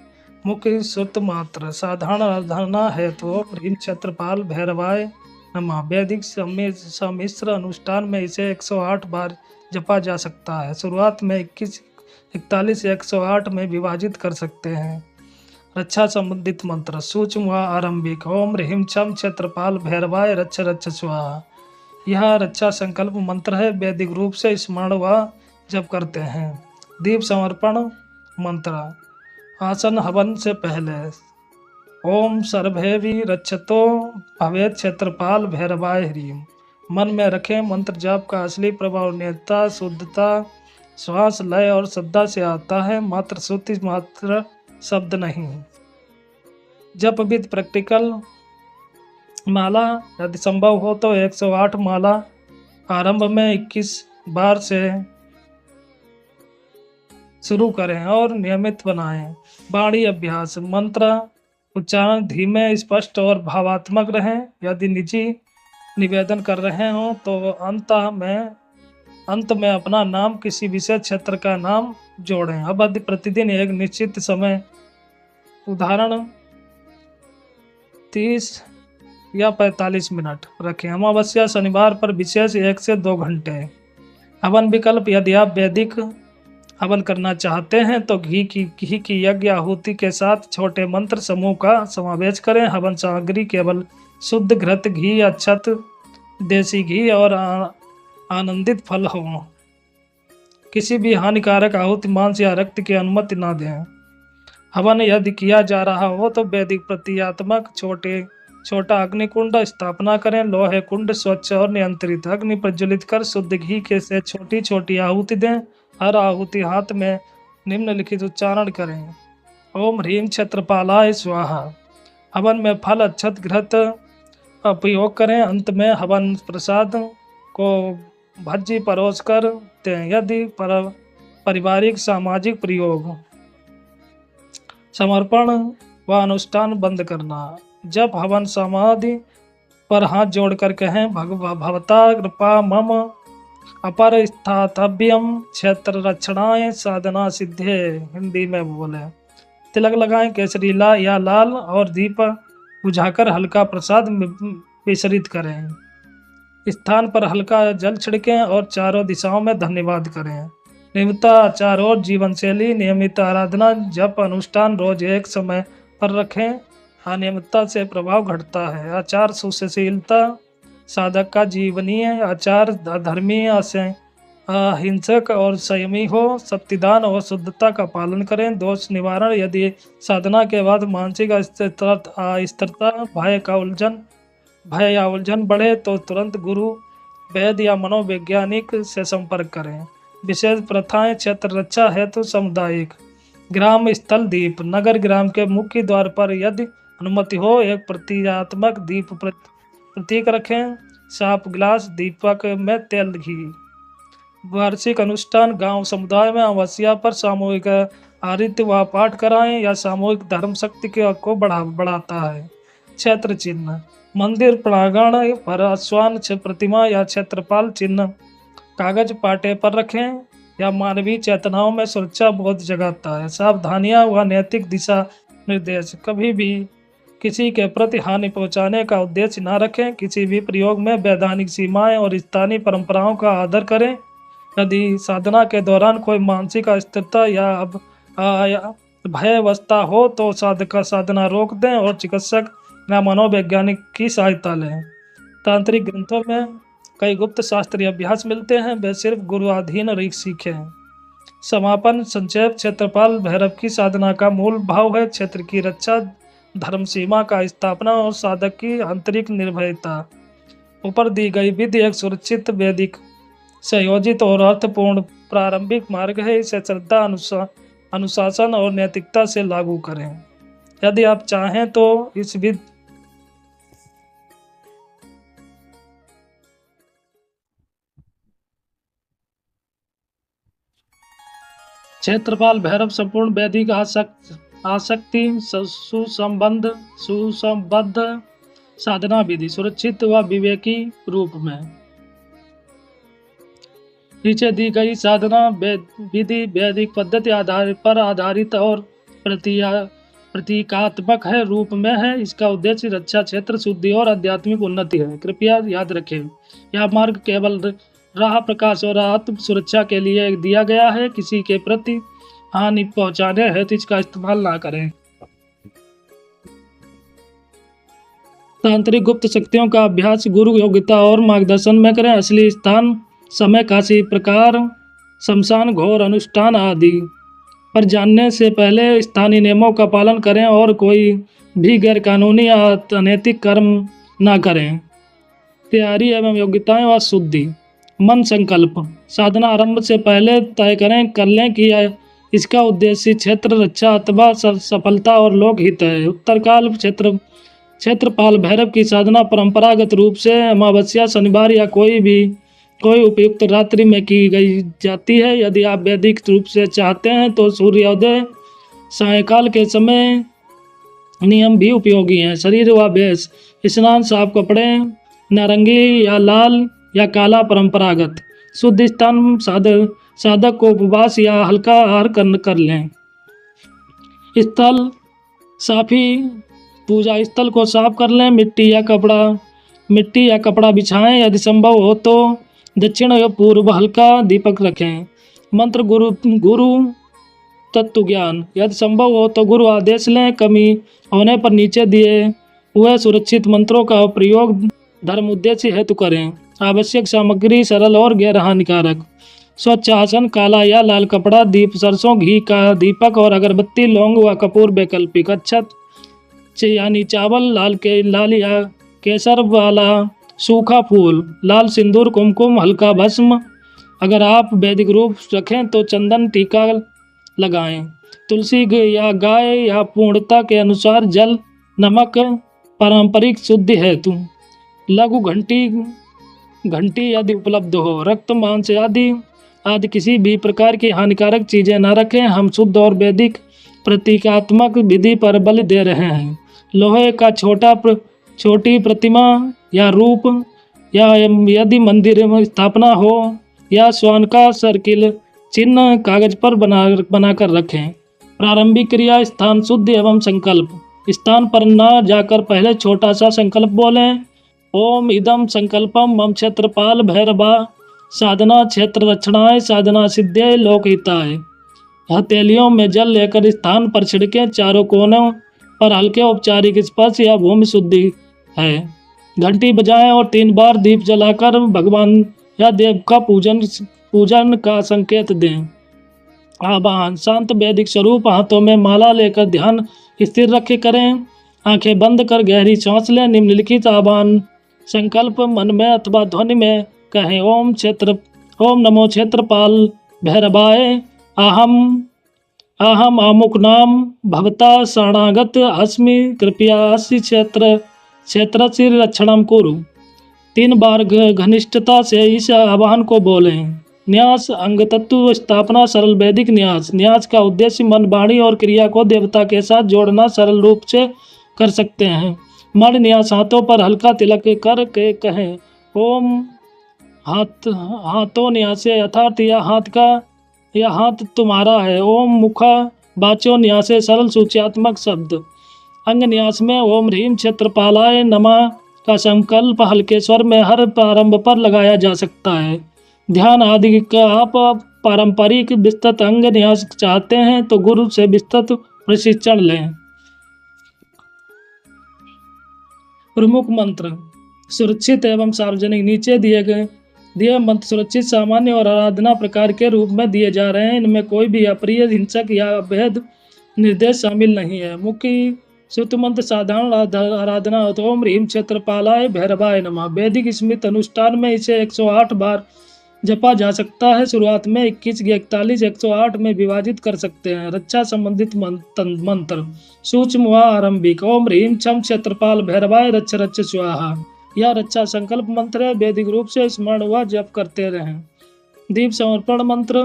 मुख्य सूत्र मात्र। साधारण आराधना है तो ह्रीम क्षेत्रपाल भैरवाय नमः। वैदिक सम्मिश्र अनुष्ठान में इसे 108 बार जपा जा सकता है। शुरुआत में 41 या 108 में विभाजित कर सकते हैं। रक्षा संबंधित मंत्र सूक्ष्म व आरंभिक। ओम ह्रीम छम क्षेत्रपाल भैरवाय रक्ष रक्ष स्वाहा। यह रक्षा संकल्प मंत्र है। वैदिक रूप से स्मरण व जप करते हैं। दीप समर्पण मंत्र। आसन हवन से पहले ओम सर्वेभि रक्षतो भवेत् क्षेत्रपाल भैरवाय ह्रीम। मन में रखें। मंत्र जाप का असली प्रभाव नियतता, शुद्धता, श्वास, लय और श्रद्धा से आता है, मात्र श्रुति मात्र शब्द नहीं। जप विद प्रैक्टिकल। माला यदि संभव हो तो 108 माला आरंभ में 21 बार से शुरू करें और नियमित बनाएं। वाणी अभ्यास। मंत्र उच्चारण धीमे, स्पष्ट और भावात्मक रहें। यदि निजी निवेदन कर रहे हो तो अंत में अपना नाम, किसी विशेष क्षेत्र का नाम जोड़ें। अब यदि प्रतिदिन एक निश्चित समय, उदाहरण 30 या 45 मिनट रखें। अमावस्या शनिवार पर विशेष 1 से 2 घंटे। हवन विकल्प। यदि आप वैदिक हवन करना चाहते हैं तो घी की यज्ञ आहुति के साथ छोटे मंत्र समूह का समावेश करें। हवन सामग्री केवल शुद्ध घृत, घी, अक्षत, देसी घी और आनंदित फल हो। किसी भी हानिकारक आहुति, मांस या रक्त की अनुमति न दें। हवन यदि किया जा रहा हो तो वैदिक प्रतीकात्मक छोटा अग्निकुंड स्थापना करें। लोहे कुंड स्वच्छ और नियंत्रित। अग्नि प्रज्वलित कर शुद्ध घी के से छोटी छोटी आहुति दें। हर आहुति हाथ में निम्नलिखित उच्चारण करें। ओम ह्रीम क्षेत्रपालाय स्वाहा। हवन में फल, अक्षत, घृत उपयोग करें। अंत में हवन प्रसाद को भज्जी परोस कर दें। यदि पारिवारिक सामाजिक प्रयोग। समर्पण व अनुष्ठान बंद करना। जब हवन समाधि पर हाथ जोड़कर कहें भवता कृपा मम अपर स्थातव्यम क्षेत्र रक्षणाय साधना सिद्धे, हिंदी में बोले। तिलक लगाएं केसरी या लाल और दीप बुझाकर हल्का प्रसाद मिश्रित करें। स्थान पर हल्का जल छिड़कें और चारों दिशाओं में धन्यवाद करें। नियमित आचार और जीवन शैली, नियमित आराधना जप अनुष्ठान रोज एक समय पर रखें। अनियमितता से प्रभाव घटता है। आचार सुशीलता साधक का जीवनीय आचार धर्मी अहिंसक और संयमी हो। सप्तिदान और शुद्धता का पालन करें। दोष निवारण, यदि साधना के बाद मानसिक अस्थिरता भय या उलझन बढ़े तो तुरंत गुरु, वैद्य या मनोवैज्ञानिक से संपर्क करें। विशेष प्रथाएं क्षेत्र रक्षा हेतु सामुदायिक ग्राम स्थल दीप, नगर ग्राम के मुख्य द्वार पर यदि अनुमति हो एक प्रतीकात्मक दीप प्रतीक रखें। साफ गिलास, दीपक में तेल घी। वार्षिक अनुष्ठान गांव समुदाय में अमावस्या पर सामूहिक आरती व पाठ कराएं या सामूहिक धर्म शक्ति को बढ़ाता है। क्षेत्र चिन्ह, मंदिर प्रांगण पर आश्वान प्रतिमा या क्षेत्रपाल चिन्ह कागज पाटे पर रखें या मानवीय चेतनाओं में सुरक्षा बोध जगाता है। सावधानियां व नैतिक दिशा निर्देश, कभी भी किसी के प्रति हानि पहुंचाने का उद्देश्य न रखें। किसी भी प्रयोग में वैधानिक सीमाएं और स्थानीय परंपराओं का आदर करें। यदि साधना के दौरान कोई मानसिक अस्थिरता या भयावस्था हो तो साधना रोक दें और चिकित्सक या मनोवैज्ञानिक की सहायता लें। तांत्रिक ग्रंथों में कई गुप्त शास्त्रीय अभ्यास मिलते हैं, वे सिर्फ गुरुअधीन सीखें। समापन संक्षेप, क्षेत्रपाल भैरव की साधना का मूल भाव है क्षेत्र की रक्षा, धर्म सीमा का स्थापना और साधक की आंतरिक निर्भयता। ऊपर दी गई विधि एक सुरक्षित, वैदिक, संयोजित और अर्थपूर्ण प्रारंभिक मार्ग है। इसे श्रद्धा, अनुशासन और नैतिकता से लागू करें। यदि आप चाहें तो इस विधि क्षेत्रपाल भैरव संपूर्ण वैदिक आसक्ति सुसंबद्ध साधना विधि, सुरक्षित व विवेकी रूप में। नीचे दी गई साधना विधि वैदिक पद्धति पर आधारित और प्रतीकात्मक है रूप में है। इसका उद्देश्य रक्षा, क्षेत्र शुद्धि और आध्यात्मिक उन्नति है। कृपया याद रखें, यह मार्ग केवल राह प्रकाश और आत्म सुरक्षा के लिए दिया गया है। किसी के प्रति हानि पहुंचाने हेतु इसका इस्तेमाल ना करें। तांत्रिक गुप्त शक्तियों का अभ्यास गुरु योग्यता और मार्गदर्शन में करें। असली स्थान, समय, काशी प्रकार, शमशान, घोर अनुष्ठान आदि पर जानने से पहले स्थानीय नियमों का पालन करें और कोई भी गैर कानूनी या अनैतिक कर्म ना करें। तैयारी एवं योग्यताएं व शुद्धि। मन संकल्प, साधना आरंभ से पहले तय कर लें कि इसका उद्देश्य क्षेत्र रक्षा अथवा सफलता और लोकहित है। उत्तरकाल क्षेत्रपाल भैरव की साधना परंपरागत रूप से अमावस्या, शनिवार या कोई उपयुक्त रात्रि में की गई जाती है। यदि आप वैदिक रूप से चाहते हैं तो सूर्योदय, सायंकाल के समय नियम भी उपयोगी हैं। शरीर व वेश, स्नान, साफ कपड़े, नारंगी या लाल या काला परंपरागत। शुद्ध स्थान, साधक को उपवास या हल्का आहार कर लें। स्थल, साफी, पूजा स्थल को साफ कर लें। मिट्टी या कपड़ा बिछाएं। यदि संभव हो तो दक्षिण या पूर्व हल्का दीपक रखें। मंत्र, गुरु तत्व ज्ञान, यदि संभव हो तो गुरु आदेश लें। कमी होने पर नीचे दिए हुए सुरक्षित मंत्रों का प्रयोग धर्म उद्देश्य हेतु करें। आवश्यक सामग्री सरल और गैर हानिकारक। स्वच्छ आसन, काला या लाल कपड़ा, दीप, सरसों घी का दीपक और अगरबत्ती, लौंग व कपूर वैकल्पिक। अक्षत यानी चावल, लाल या केसर वाला सूखा फूल, लाल सिंदूर, कुमकुम, हल्का भस्म। अगर आप वैदिक रूप रखें तो चंदन टीका लगाएं। तुलसी या गाय या पूर्णता के अनुसार जल, नमक पारंपरिक शुद्धि हेतु। लघु घंटी यदि उपलब्ध हो। रक्त, मांस आदि किसी भी प्रकार की हानिकारक चीज़ें न रखें। हम शुद्ध और वैदिक प्रतीकात्मक विधि पर बल दे रहे हैं। लोहे का छोटी प्रतिमा या रूप, या यदि मंदिर में स्थापना हो, या स्वर्ण का सर्किल चिन्ह कागज पर बनाकर रखें। प्रारंभिक क्रिया स्थान शुद्ध एवं संकल्प। स्थान पर न जाकर पहले छोटा सा संकल्प बोलें। ओम इदम संकल्पम मम क्षेत्रपाल भैरवा साधना क्षेत्र रक्षणाय साधना सिद्धाय लोकहिताय। हथेलियों में जल लेकर स्थान पर छिड़कें। चारों कोनों पर हल्के औपचारिक स्पर्श या भूमि शुद्धि है। घंटी बजाएं और 3 बार दीप जलाकर भगवान या देव का पूजन का संकेत दें। आवाहन शांत वैदिक स्वरूप। हाथों में माला लेकर ध्यान स्थिर रखे करें। आंखें बंद कर गहरी सांस लें। निम्नलिखित आवाहन संकल्प मन में अथवा ध्वनि में कहें। ओम नमो क्षेत्रपाल भैरवाय। अहम अमुक नाम भवता शरणागत अस्मि कृपया अस्य क्षेत्रस्य रक्षणं कुरु। 3 बार घनिष्ठता से इस आह्वान को बोलें। न्यास अंग तत्व स्थापना सरल वैदिक न्यास। न्यास का उद्देश्य मन, वाणी और क्रिया को देवता के साथ जोड़ना सरल रूप से कर सकते हैं। मण न्यास हाथों पर हल्का तिलक करके कहें। ओम हाथों न्यासे अर्थात यह हाथ तुम्हारा है। ओम मुखा वाचो न्यासे सरल सूच्यात्मक शब्द। अंग न्यास में ओम ह्रीम क्षेत्रपालाय नमः का संकल्प हल्के स्वर में हर प्रारंभ पर लगाया जा सकता है। ध्यान आदि का आप पारंपरिक विस्तृत अंग न्यास चाहते हैं तो गुरु से विस्तृत प्रशिक्षण लें। प्रमुख मंत्र सुरक्षित एवं सार्वजनिक। नीचे दिए मंत्र सुरक्षित, सामान्य और आराधना प्रकार के रूप में दिए जा रहे हैं। इनमें कोई भी अप्रिय, हिंसक या अवैध निर्देश शामिल नहीं है। मुख्य सूत मंत्र साधारण आराधना। ओम ह्रीम क्षेत्रपालाय भैरवाय नमः। वैदिक स्मृत अनुष्ठान में इसे 108 बार जपा जा सकता है। शुरुआत में 21, 41, 108 में विभाजित कर सकते हैं। रक्षा संबंधित मंत्र सूक्ष्म व आरंभिक। ओम ह्रीम छम क्षेत्रपाल भैरवाय रक्ष रक्ष स्वाहा। यह रक्षा संकल्प मंत्र है। वैदिक रूप से स्मरण व जप करते रहें। दीप समर्पण मंत्र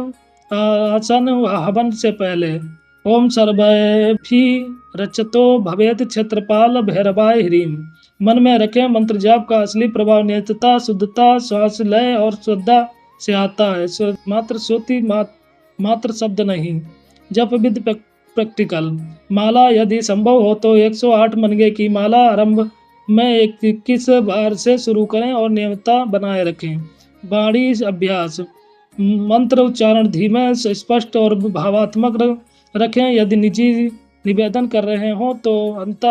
आसन हवन से पहले। ओम सर्वैः रक्षतो भवेत् क्षेत्रपाल भैरवाय ह्रीम। मन में रखें मंत्र जाप का असली प्रभाव नेत्रता, शुद्धता, श्वास लय और श्रद्धा से आता है, मात्र श्रुति मात्र शब्द नहीं। जप विद प्रैक्टिकल। माला यदि संभव हो तो 108 मनगे की माला आरंभ में 21 बार से शुरू करें और नियमितता बनाए रखें। वाणी अभ्यास। मंत्र उच्चारण धीमे, स्पष्ट और भावात्मक रखें। यदि निजी निवेदन कर रहे हों तो अंत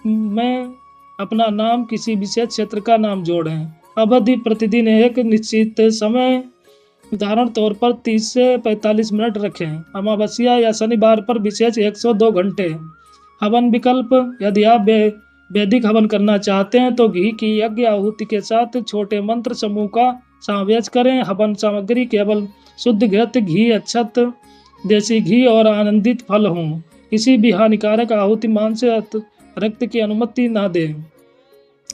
में अपना नाम, किसी विशेष क्षेत्र का नाम जोड़ें। अवधि प्रतिदिन एक निश्चित समय, उदाहरण तौर पर 30 से 45 मिनट रखें। अमावस्या या शनिवार पर विशेष 102 घंटे। हवन विकल्प। यदि आप वैदिक हवन करना चाहते हैं तो घी की यज्ञ आहुति के साथ छोटे मंत्र समूह का समावेश करें। हवन सामग्री केवल शुद्ध घृत, घी, अक्षत, देसी घी और आनंदित फल हों। किसी भी हानिकारक आहुति मान से रक्त की अनुमति न दें।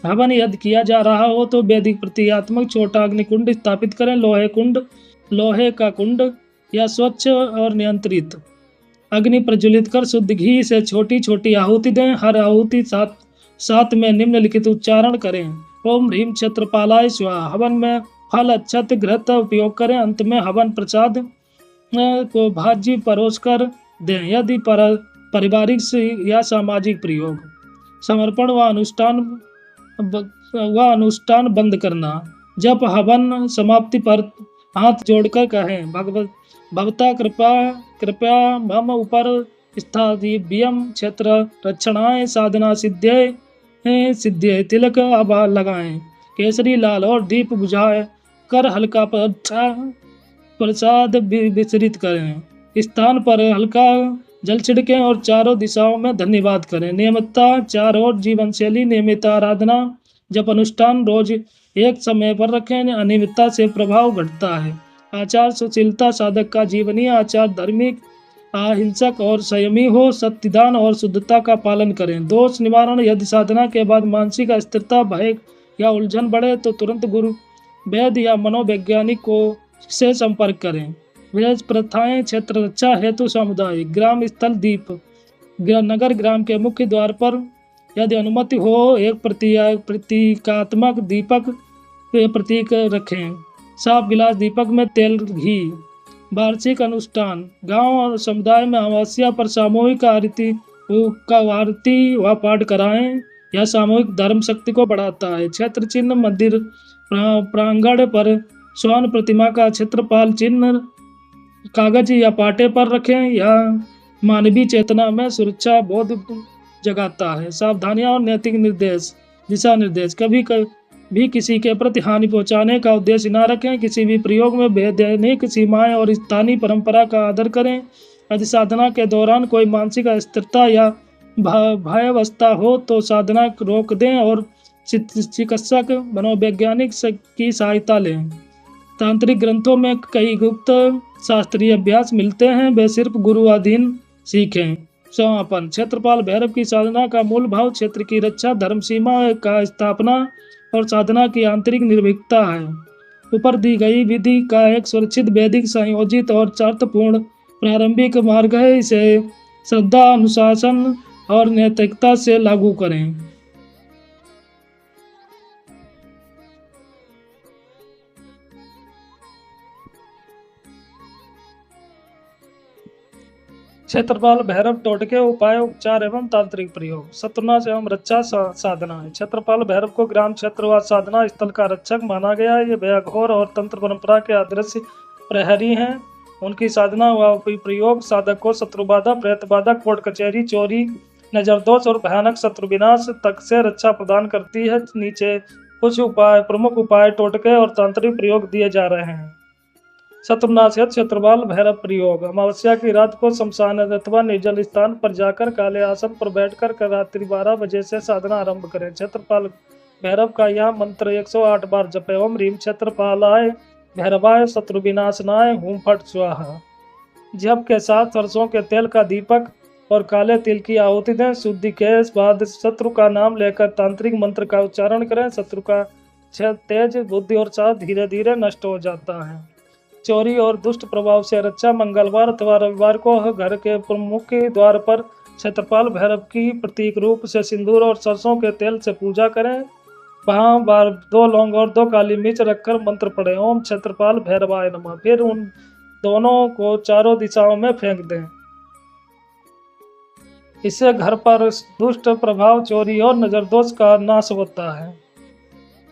हवन यदि किया जा रहा हो तो वैदिक प्रतीकात्मक छोटा अग्निकुंड स्थापित करें। लोहे का कुंड या स्वच्छ और नियंत्रित। अग्नि प्रज्वलित कर शुद्ध घी से छोटी छोटी आहुति दें। हर आहुति साथ में निम्नलिखित उच्चारण करें। ओम ह्रीम क्षेत्रपालाय स्वाहा। हवन में फल, अक्षत, घृत उपयोग करें। अंत में हवन प्रसाद को भाजी परोस कर दें। यदि पारिवारिक या सामाजिक प्रयोग। समर्पण व अनुष्ठान बंद करना। जब हवन समाप्ति पर हाथ जोड़कर कहें, भवता कृपया मम उपर स्थादिव्यम क्षेत्र रक्षणाय साधना सिद्ध्यै तिलक आभा लगाएं। केसरी, लाल और दीप बुझाए कर हल्का प्रसाद वितरित करें। स्थान पर हल्का जल छिड़कें और चारों दिशाओं में धन्यवाद करें। नियमितता। 4 और जीवन शैली। नियमित आराधना। जब अनुष्ठान रोज एक समय पर रखें। अनियमितता से प्रभाव घटता है। आचार सुशीलता। साधक का जीवनीय आचार धार्मिक, अहिंसक और संयमी हो। सत्यदान और शुद्धता का पालन करें। दोष निवारण। यदि साधना के बाद मानसिक अस्थिरता, भय या उलझन बढ़े तो तुरंत गुरु, वैद्य या मनोवैज्ञानिक से संपर्क करें। विलेज प्रथाएं क्षेत्र रक्षा हेतु सामुदायिक ग्राम स्थल दीप नगर ग्राम के मुख्य द्वार पर यदि अनुमति हो एक प्रतीकात्मक दीपक के प्रतीक रखें। साफ गिलास दीपक में तेल घी। वार्षिक अनुष्ठान गांव और समुदाय में अमावस्या पर सामूहिक आरती व पाठ कराएं। यह सामूहिक धर्म शक्ति को बढ़ाता है। क्षेत्र चिन्ह मंदिर प्रांगण पर स्वर्ण प्रतिमा का क्षेत्रपाल चिन्ह कागज या पाटे पर रखें। यह मानवीय चेतना में सुरक्षा बोध जगाता है। सावधानियां और नैतिक निर्देश दिशा निर्देश कभी भी किसी के प्रति हानि पहुंचाने का उद्देश्य न रखें। किसी भी प्रयोग में वैधानिक सीमाएं और स्थानीय परंपरा का आदर करें। यदि साधना के दौरान कोई मानसिक अस्थिरता या भयावस्था हो तो साधना रोक दें और चिकित्सक मनोवैज्ञानिक की सहायता लें। तांत्रिक ग्रंथों में कई गुप्त शास्त्रीय अभ्यास मिलते हैं, वे सिर्फ गुरु अधीन सीखें। समापन क्षेत्रपाल भैरव की साधना का मूल भाव क्षेत्र की रक्षा, धर्म सीमा का स्थापना और साधना की आंतरिक निर्भीकता है। ऊपर दी गई विधि का एक सुरक्षित वैदिक संयोजित और अर्थपूर्ण प्रारंभिक मार्ग है। इसे श्रद्धा, अनुशासन और नैतिकता से लागू करें। क्षेत्रपाल भैरव टोटके उपाय उपचार एवं तांत्रिक प्रयोग शत्रुनाश एवं रक्षा साधना है। क्षेत्रपाल भैरव को ग्राम क्षेत्र व साधना स्थल का रक्षक माना गया है। ये भयाघोर और तंत्र परंपरा के आदर्श प्रहरी हैं। उनकी साधना व प्रयोग साधक को शत्रुबाधा, प्रेतबाधा, कोर्ट कचहरी, चोरी, नजरदोष और भयानक शत्रु विनाश तक से रक्षा प्रदान करती है। नीचे कुछ प्रमुख उपाय टोटके और तांत्रिक प्रयोग दिए जा रहे हैं। शत्रुनाश क्षेत्रपाल भैरव प्रयोग अमावस्या की रात को शमशान अथवा निर्जल स्थान पर जाकर काले आसन पर बैठकर रात्रि 12 बजे से साधना आरंभ करें। क्षेत्रपाल भैरव का यह मंत्र 108 बार जपे। ओम ह्रीम क्षेत्रपालाय भैरवाय शत्रु विनाशनाय हुम फट स्वाहा। जप के साथ सरसों के तेल का दीपक और काले तिल की आहुति दें। शुद्धि के बाद शत्रु का नाम लेकर तांत्रिक मंत्र का उच्चारण करें। शत्रु का तेज, बुद्धि और साथ धीरे धीरे नष्ट हो जाता है। चोरी और दुष्ट प्रभाव से रक्षा मंगलवार अथवा रविवार को घर के प्रमुख द्वार पर क्षेत्रपाल भैरव की प्रतीक रूप से सिंदूर और सरसों के तेल से पूजा करें। वहां बार 2 लौंग और 2 काली मिर्च रखकर मंत्र पढ़ें। ओम क्षेत्रपाल भैरवाय नमः। फिर उन दोनों को चारों दिशाओं में फेंक दें। इससे घर पर दुष्ट प्रभाव, चोरी और नजरदोष का नाश होता है।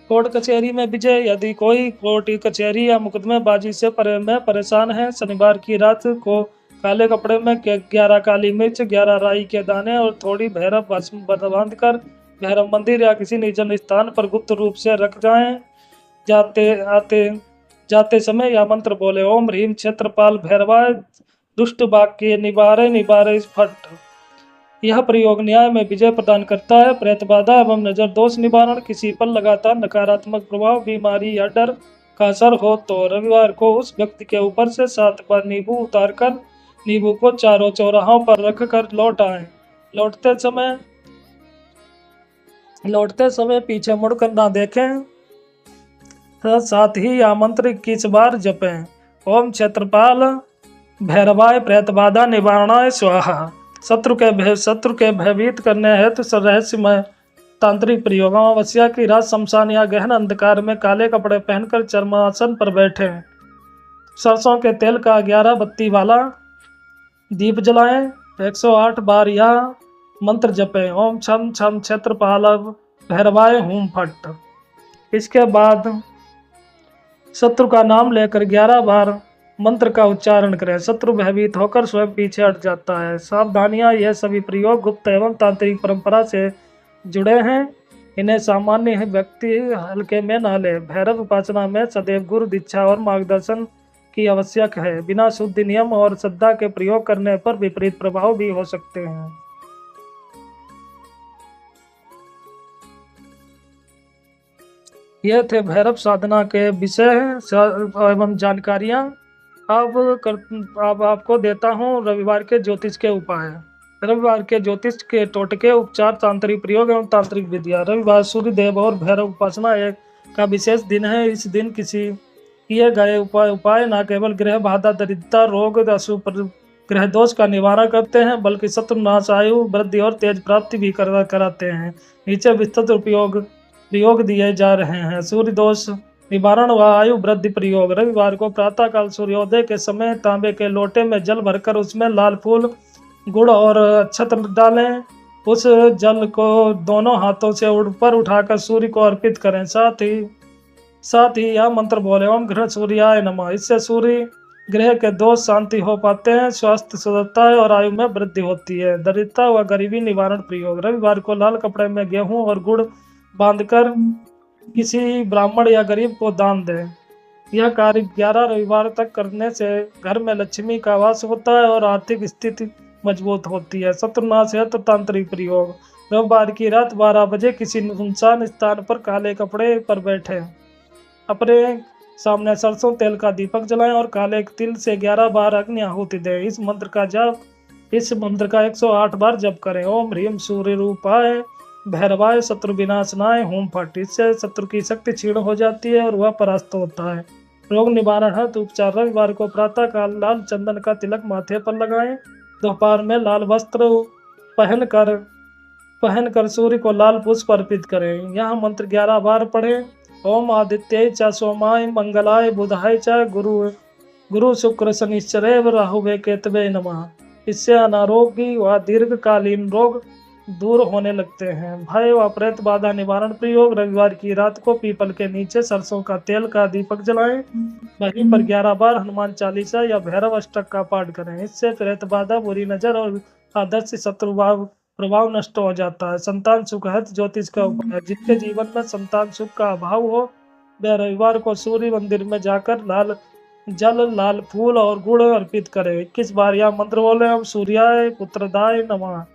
कोर्ट कचहरी में विजय यदि कोई कोर्ट कचहरी या मुकदमेबाजी से परेशान है, शनिवार की रात को काले कपड़े में 11 काली मिर्च, 11 राई के दाने और थोड़ी भैरव भस्म बांधकर भैरव मंदिर या किसी निर्जन स्थान पर गुप्त रूप से रख जाएं। जाते समय यह मंत्र बोले। ओम ह्रीम क्षेत्रपाल भैरवाय दुष्ट वाक्य निवारे फट। यह प्रयोग न्याय में विजय प्रदान करता है। प्रेत बाधा एवं नजर दोष निवारण, किसी पर लगातार नकारात्मक प्रभाव, बीमारी या डर का असर हो तो रविवार को उस व्यक्ति के ऊपर से 7 बार नींबू उतारकर नींबू को चारों चौराहों पर रखकर लौट आए। लौटते समय पीछे मुड़कर ना देखें। साथ ही यह मंत्र 21 बार जपें। ओम क्षेत्रपाल भैरवाय प्रेत बाधा निवारणाय स्वाहा। शत्रु के भयभीत करने हेतु रहस्यमय तांत्रिक प्रयोग अमावस्या की रात शमशान या गहन अंधकार में काले कपड़े पहनकर चरमासन पर बैठे सरसों के तेल का 11 बत्ती वाला दीप जलाएं। 108 बार यह मंत्र जपें। ओम छम छम क्षेत्रपाल भैरवाय हुम फट। इसके बाद शत्रु का नाम लेकर 11 बार मंत्र का उच्चारण करें। शत्रु भयभीत होकर स्वयं पीछे हट जाता है। सावधानियां, यह सभी प्रयोग गुप्त एवं तांत्रिक परंपरा से जुड़े हैं। इन्हें सामान्य व्यक्ति हल्के में न ले। भैरव उपासना में सदैव गुरु दीक्षा और मार्गदर्शन की आवश्यक है। बिना शुद्ध नियम और श्रद्धा के प्रयोग करने पर विपरीत प्रभाव भी हो सकते हैं। ये थे भैरव साधना के विषय एवं जानकारियां। अब आपको देता हूँ रविवार के ज्योतिष के उपाय। रविवार के ज्योतिष के टोटके, उपचार, तांत्रिक प्रयोग एवं तांत्रिक विद्या। रविवार सूर्य देव और भैरव उपासना का विशेष दिन है। इस दिन किसी किए गए उपाय न केवल ग्रह बाधा, दरिद्रता, रोग, अशुभ ग्रह दोष का निवारण करते हैं, बल्कि शत्रुनाश, आयु वृद्धि और तेज प्राप्ति भी कराते हैं। नीचे विस्तृत प्रयोग दिए जा रहे हैं। सूर्य दोष निवारण व आयु वृद्धि प्रयोग। रविवार को प्रातःकाल सूर्योदय के समय तांबे के लोटे में जल भरकर उसमें लाल फूल, गुड़ और अक्षत डालें। उस जल को दोनों हाथों से ऊपर उठाकर सूर्य को अर्पित करें। साथ ही यह मंत्र बोले, ओम ग्रह सूर्याय नमः। इससे सूर्य ग्रह के दोष शांति हो पाते हैं, स्वास्थ्य सुधरता है और आयु में वृद्धि होती है। दरिद्रता व गरीबी निवारण प्रयोग। रविवार को लाल कपड़े में गेहूं और गुड़ बांधकर किसी ब्राह्मण या गरीब को दान दें। यह कार्य 11 रविवार तक करने से घर में लक्ष्मी का वास होता है और आर्थिक स्थिति मजबूत होती है। शत्रुनाश हेतु तांत्रिक प्रयोग। रविवार की रात 12 बजे किसी सुनसान स्थान पर काले कपड़े पर बैठे अपने सामने सरसों तेल का दीपक जलाएं और काले तिल से 11 बार अग्नि आहुति दें। इस मंत्र का 108 बार जप करें। ओम ह्रीम सूर्य रूपाय भैरवाय शत्रु विनाशनाय होम फट। इससे शत्रु की शक्ति क्षीण हो जाती है और वह परास्त होता है। रोग निवारण है तो उपचार। रविवार को प्रातः काल लाल चंदन का तिलक माथे पर लगाएं। दोपहर में लाल वस्त्र पहनकर सूर्य को लाल पुष्प अर्पित करें। यह मंत्र 11 बार पढ़ें। ओम आदित्य च सोमाय मंगलाय बुधाय च गुरु शुक्र शनिश्चरैव राहुवे केतवे नमः। इससे अनारोग्य व दीर्घकालीन रोग दूर होने लगते हैं। भय व प्रेत बाधा निवारण प्रयोग। रविवार की रात को पीपल के नीचे सरसों का तेल का दीपक जलाएं। वहीं पर 11 बार हनुमान चालीसा या भैरव अष्टक का पाठ करें। इससे प्रेत बाधा, बुरी नजर और आदर्श शत्रु प्रभाव नष्ट हो जाता है। संतान सुख है ज्योतिष का उपाय। जिनके जीवन में संतान सुख का अभाव हो वे रविवार को सूर्य मंदिर में जाकर लाल फूल और गुड़ अर्पित करें। 21 बार यह मंत्र बोले, हम सूर्याय पुत्रदाय नमः।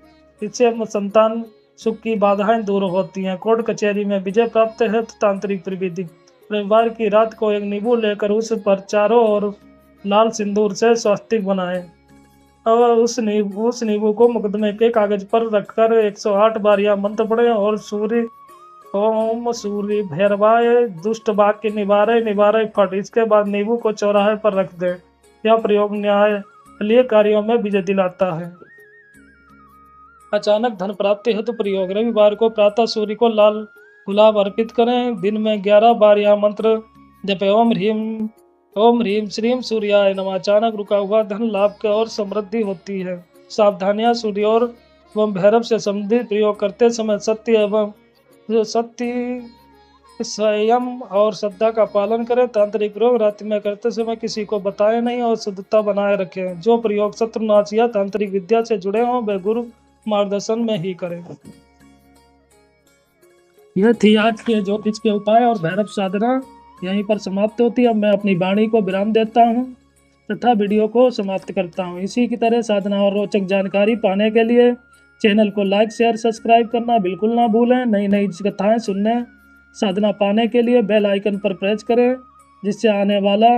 इससे संतान सुख की बाधाएं दूर होती हैं। कोर्ट कचहरी में विजय प्राप्त है तो तांत्रिक प्रविधि। रविवार की रात को एक नींबू लेकर उस पर चारों ओर लाल सिंदूर से स्वस्तिक बनाएं और उस नींबू को मुकदमे के कागज पर रखकर 108 बार यह मंत्र पढ़ें और ओम सूर्य भैरवाय दुष्ट वाक्य निवारय फट। इसके बाद नींबू को चौराहे पर रख दें। यह प्रयोग न्यायालयीय कार्यों में विजय दिलाता है। अचानक धन प्राप्ति हेतु प्रयोग। रविवार को प्रातः सूर्य को लाल गुलाब अर्पित करें। दिन में 11 बार यह मंत्र जपे, ओम ह्रीम श्रीम सूर्याय नमः। अचानक रुका हुआ धन लाभ के और समृद्धि होती है। सावधानियां। सूर्य एवं भैरव से संबंधित प्रयोग करते समय सत्य संयम और श्रद्धा का पालन करें। तांत्रिक प्रयोग रात्रि में करते समय किसी को बताएं नहीं और शुद्धता बनाए रखें। जो प्रयोग शत्रुनाश या तांत्रिक विद्या से जुड़े हों वे गुरु मार्गदर्शन में ही करें। यह थी आज के ज्योतिष के उपाय और भैरव साधना। यहीं पर समाप्त होती है। अब मैं अपनी वाणी को विराम देता हूँ तथा वीडियो को समाप्त करता हूँ। इसी की तरह साधना और रोचक जानकारी पाने के लिए चैनल को लाइक, शेयर, सब्सक्राइब करना बिल्कुल ना भूलें। नई नई कथाएं सुनने, साधना पाने के लिए बेल आइकन पर प्रेस करें, जिससे आने वाला